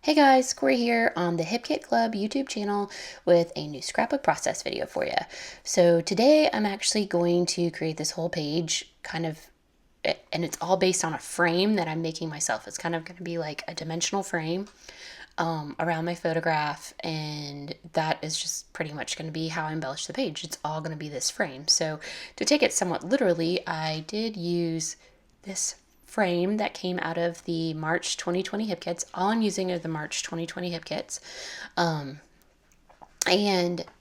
Hey guys, Corrie here on the Hip Kit Club YouTube channel with a new scrapbook process video for you. So today I'm actually going to create this whole page and it's all based on a frame that I'm making myself. It's kind of going to be like a dimensional frame around my photograph, and that is just pretty much going to be how I embellish the page. It's all going to be this frame. So to take it somewhat literally, I did use this frame that came out of the March 2020 hip kits. All I'm using are the March 2020 hip kits. And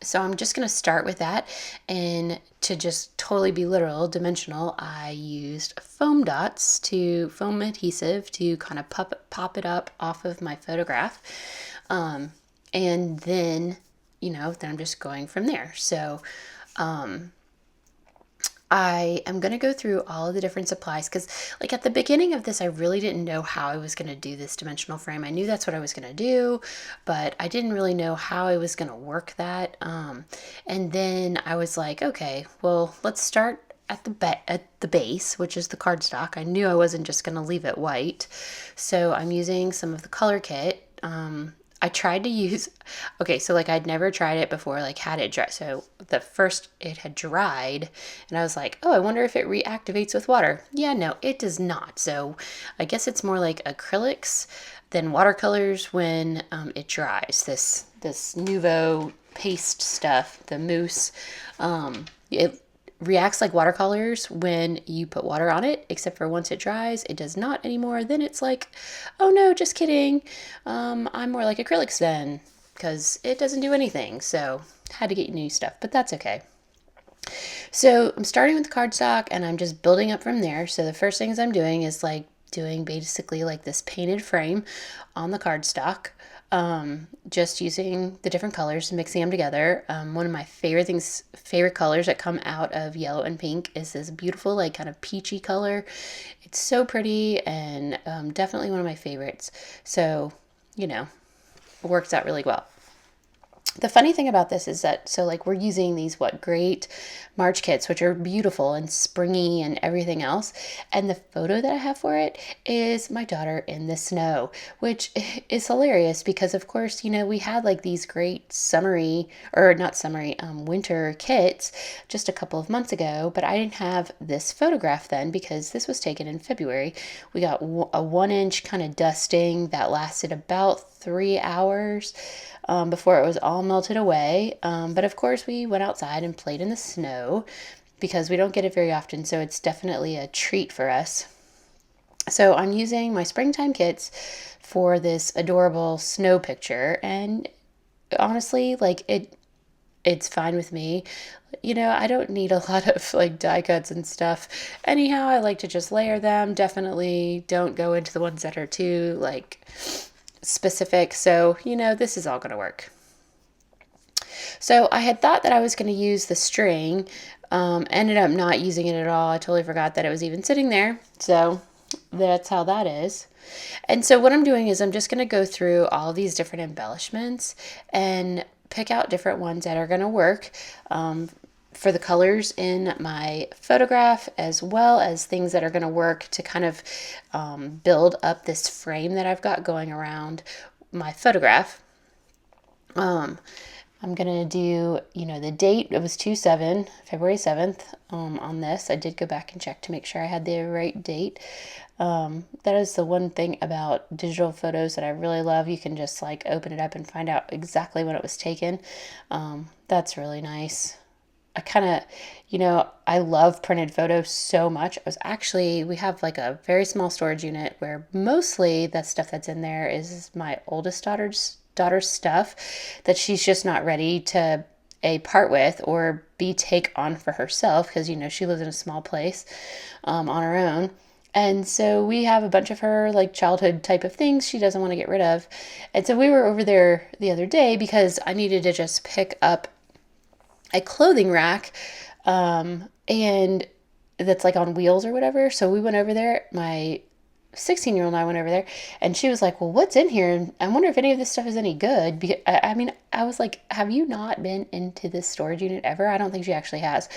so I'm just going to start with that. And to just totally be literal, dimensional, I used foam adhesive to kind of pop it up off of my photograph. And then, then I'm just going from there. So, I am going to go through all of the different supplies because, like, at the beginning of this, I really didn't know how I was going to do this dimensional frame. I knew that's what I was going to do, but I didn't really know how I was going to work that. And then I was like, okay, well, let's start at the base, which is the cardstock. I knew I wasn't just going to leave it white, so I'm using some of the color kit. I tried to use, okay, so like I'd never tried it before, like had it dry. So the first it had dried and I was like, oh, I wonder if it reactivates with water. Yeah, no, it does not. So I guess it's more like acrylics than watercolors when it dries. This Nouveau paste stuff, the mousse, it reacts like watercolors when you put water on it, except for once it dries, it does not anymore. Then it's like, oh no, just kidding. I'm more like acrylics then, because it doesn't do anything. So had to get new stuff, but that's okay. So I'm starting with the cardstock and I'm just building up from there. So the first things I'm doing is like doing basically like this painted frame on the cardstock. Just using the different colors, mixing them together. One of my favorite colors that come out of yellow and pink is this beautiful, like kind of peachy color. It's so pretty and definitely one of my favorites. So, it works out really well. The funny thing about this is that, so like we're using these great March kits, which are beautiful and springy and everything else. And the photo that I have for it is my daughter in the snow, which is hilarious because of course, we had like these great winter kits just a couple of months ago, but I didn't have this photograph then because this was taken in February. We got a 1-inch kind of dusting that lasted about 3 hours. Before it was all melted away. But of course, we went outside and played in the snow because we don't get it very often. So it's definitely a treat for us. So I'm using my springtime kits for this adorable snow picture. And honestly, like it's fine with me. I don't need a lot of like die cuts and stuff. Anyhow, I like to just layer them. Definitely don't go into the ones that are too like specific. So, this is all going to work. So I had thought that I was going to use the string, ended up not using it at all. I totally forgot that it was even sitting there. So that's how that is. And so what I'm doing is I'm just going to go through all of these different embellishments and pick out different ones that are going to work. For the colors in my photograph, as well as things that are going to work to kind of build up this frame that I've got going around my photograph. I'm going to do, the date. It was February 7th on this. I did go back and check to make sure I had the right date. That is the one thing about digital photos that I really love. You can just like open it up and find out exactly when it was taken. That's really nice. I love printed photos so much. We have like a very small storage unit where mostly the stuff that's in there is my oldest daughter's stuff that she's just not ready to part with or take on for herself because, she lives in a small place on her own. And so we have a bunch of her like childhood type of things she doesn't want to get rid of. And so we were over there the other day because I needed to just pick up a clothing rack, and that's like on wheels or whatever. So we went over there. My 16-year-old and I went over there, and she was like, well, what's in here? And I wonder if any of this stuff is any good. Because, I was like, have you not been into this storage unit ever? I don't think she actually has.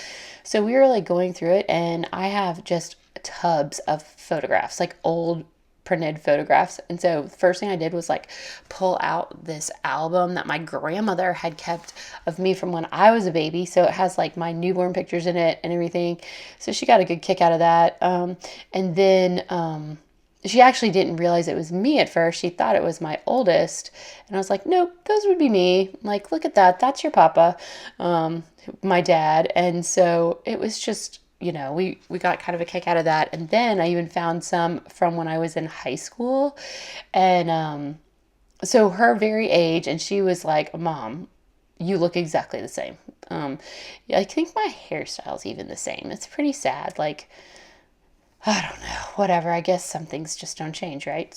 So we were like going through it, and I have just tubs of photographs, like old printed photographs. And so the first thing I did was like pull out this album that my grandmother had kept of me from when I was a baby. So it has like my newborn pictures in it and everything. So she got a good kick out of that. And then she actually didn't realize it was me at first. She thought it was my oldest. And I was like, nope, those would be me. Like, look at that. That's your papa, my dad. And so it was just, we got kind of a kick out of that. And then I even found some from when I was in high school. And so her very age, and she was like, Mom, you look exactly the same. I think my hairstyle's even the same. It's pretty sad. Like, I don't know, whatever. I guess some things just don't change, right?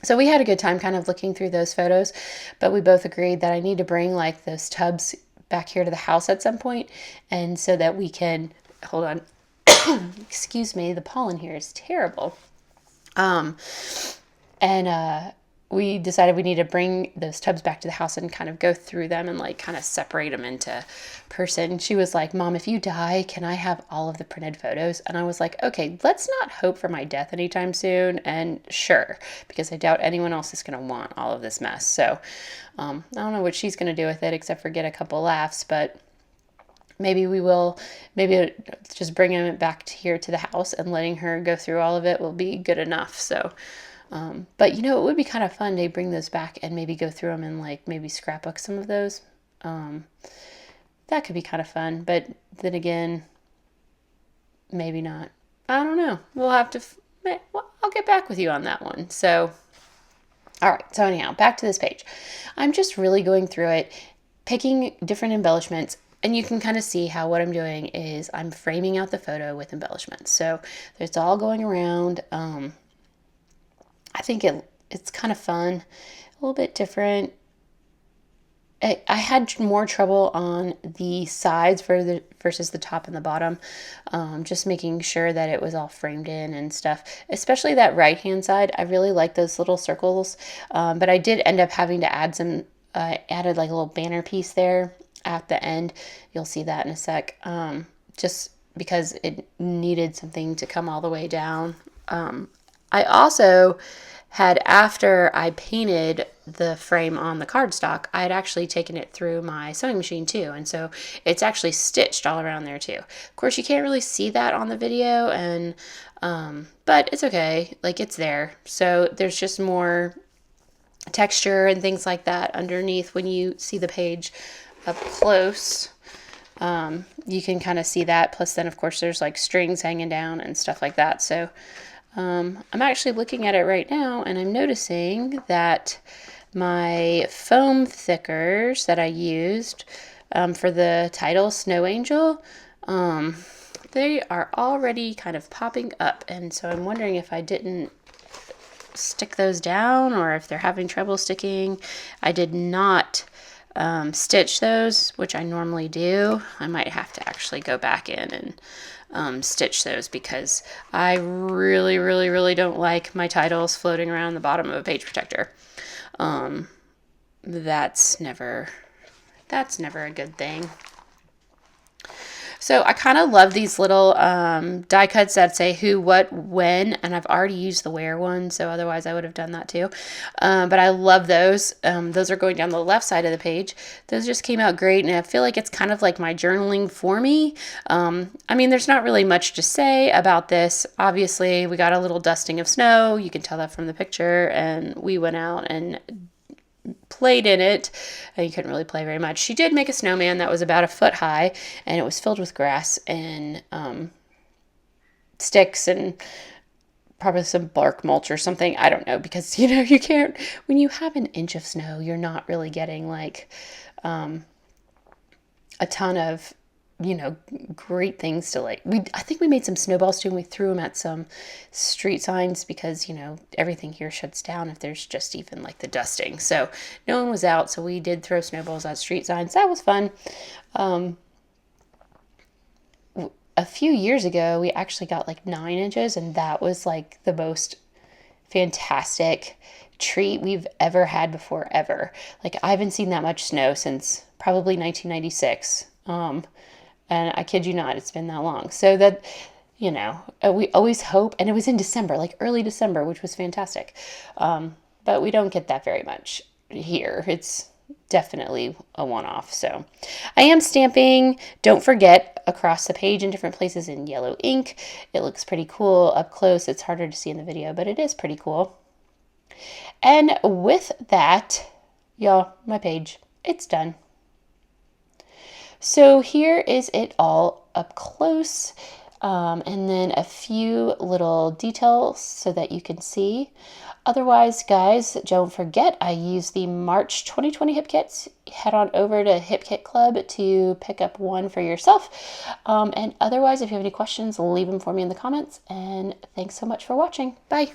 So we had a good time kind of looking through those photos, but we both agreed that I need to bring like those tubs back here to the house at some point, and so that we can, hold on, excuse me, the pollen here is terrible. We decided we need to bring those tubs back to the house and kind of go through them and like kind of separate them into person. She was like, Mom, if you die, can I have all of the printed photos? And I was like, okay, let's not hope for my death anytime soon. And sure, because I doubt anyone else is going to want all of this mess. So I don't know what she's going to do with it except for get a couple laughs, but maybe we will, maybe just bringing it back here to the house and letting her go through all of it will be good enough. So but it would be kind of fun to bring those back and maybe go through them and like maybe scrapbook some of those. That could be kind of fun, but then again, maybe not. I don't know. We'll have to, I'll get back with you on that one. So, all right. So anyhow, back to this page. I'm just really going through it, picking different embellishments. And you can kind of see how what I'm doing is I'm framing out the photo with embellishments. So it's all going around. I think it's kind of fun, a little bit different. I had more trouble on the sides versus the top and the bottom, just making sure that it was all framed in and stuff, especially that right-hand side. I really like those little circles, but I did end up having to add added like a little banner piece there at the end. You'll see that in a sec, just because it needed something to come all the way down. I also had, after I painted the frame on the cardstock, I had actually taken it through my sewing machine too. And so it's actually stitched all around there too. Of course, you can't really see that on the video, and but it's okay. Like, it's there. So there's just more texture and things like that underneath when you see the page up close. You can kind of see that. Plus then, of course, there's like strings hanging down and stuff like that. So I'm actually looking at it right now, and I'm noticing that my foam thickers that I used for the title, Snow Angel, they are already kind of popping up. And so I'm wondering if I didn't stick those down or if they're having trouble sticking. I did not stitch those, which I normally do. I might have to actually go back in and stitch those, because I really, really, really don't like my titles floating around the bottom of a page protector. That's never a good thing. So I kind of love these little die cuts that say who, what, when, and I've already used the where one, so otherwise I would have done that too. But I love those. Those are going down the left side of the page. Those just came out great, and I feel like it's kind of like my journaling for me. I mean, there's not really much to say about this. Obviously, we got a little dusting of snow. You can tell that from the picture, and we went out and played in it. You couldn't really play very much. She did make a snowman that was about a foot high, and it was filled with grass and sticks and probably some bark mulch or something. I don't know, because you can't, when you have an inch of snow, you're not really getting like a ton of great things to like. I think we made some snowballs too, and we threw them at some street signs, because everything here shuts down if there's just even like the dusting. So no one was out, so we did throw snowballs at street signs. That was fun. A few years ago, we actually got like 9 inches, and that was like the most fantastic treat we've ever had before, ever. Like, I haven't seen that much snow since probably 1996. And I kid you not, it's been that long. So that you know, we always hope, and it was in December, like early December, which was fantastic. But we don't get that very much here. It's definitely a one-off. So I am stamping, don't forget, across the page in different places in yellow ink. It looks pretty cool up close. It's harder to see in the video, but it is pretty cool. And with that, y'all, my page, it's done. So here is it all up close. And then a few little details so that you can see. Otherwise, guys, don't forget, I use the March 2020 hip kits. Head on over to Hip Kit Club to pick up one for yourself. And otherwise, if you have any questions, leave them for me in the comments. And thanks so much for watching. Bye.